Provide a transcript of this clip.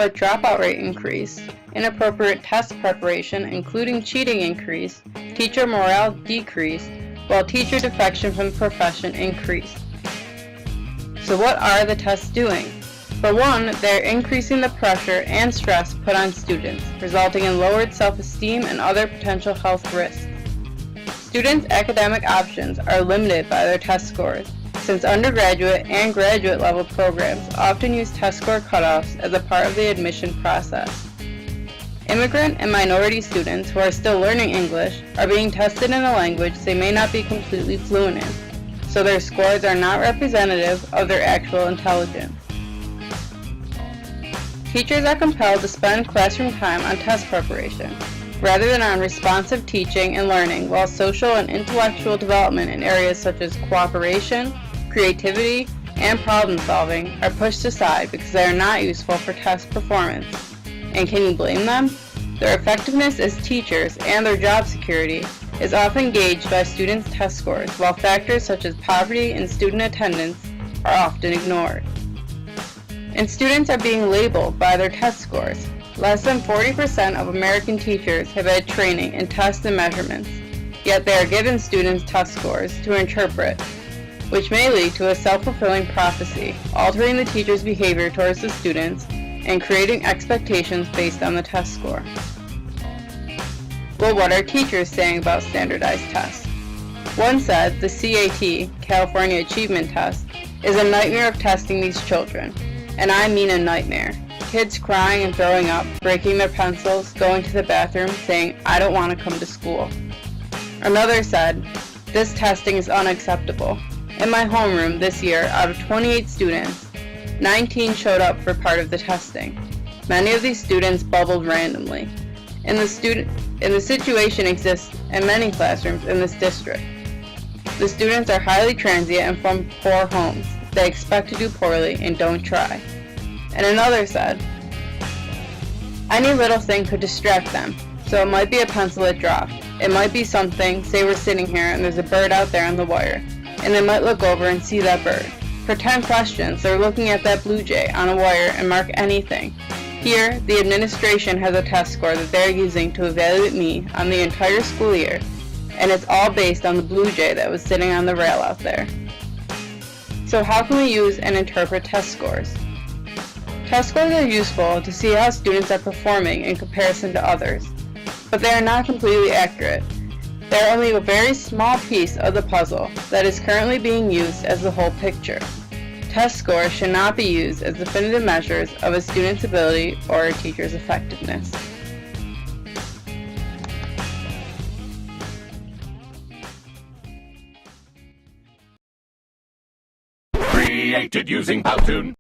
but dropout rate increased, inappropriate test preparation including cheating increased, teacher morale decreased, while teacher defection from the profession increased. So what are the tests doing? For one, they're increasing the pressure and stress put on students, resulting in lowered self-esteem and other potential health risks. Students' academic options are limited by their test scores, since undergraduate and graduate level programs often use test score cutoffs as a part of the admission process. Immigrant and minority students who are still learning English are being tested in a language they may not be completely fluent in, so their scores are not representative of their actual intelligence. Teachers are compelled to spend classroom time on test preparation, rather than on responsive teaching and learning, while social and intellectual development in areas such as cooperation, creativity, and problem solving are pushed aside because they are not useful for test performance. And can you blame them? Their effectiveness as teachers and their job security is often gauged by students' test scores, while factors such as poverty and student attendance are often ignored. And students are being labeled by their test scores. Less than 40% of American teachers have had training in tests and measurements, yet they are given students test scores to interpret, which may lead to a self-fulfilling prophecy, altering the teacher's behavior towards the students and creating expectations based on the test score. Well, what are teachers saying about standardized tests? One said the CAT, California Achievement Test, is a nightmare of testing these children. And I mean a nightmare. Kids crying and throwing up, breaking their pencils, going to the bathroom, saying, "I don't want to come to school." Another said, "This testing is unacceptable. In my homeroom this year, out of 28 students, 19 showed up for part of the testing. Many of these students bubbled randomly. And the situation exists in many classrooms in this district. The students are highly transient and from poor homes. They expect to do poorly and don't try." And another said, "Any little thing could distract them, so it might be a pencil that dropped. It might be something, say we're sitting here and there's a bird out there on the wire, and they might look over and see that bird. For 10 questions, they're looking at that blue jay on a wire and mark anything. Here, the administration has a test score that they're using to evaluate me on the entire school year, and it's all based on the blue jay that was sitting on the rail out there." So how can we use and interpret test scores? Test scores are useful to see how students are performing in comparison to others, but they are not completely accurate. They are only a very small piece of the puzzle that is currently being used as the whole picture. Test scores should not be used as definitive measures of a student's ability or a teacher's effectiveness. Created using Powtoon.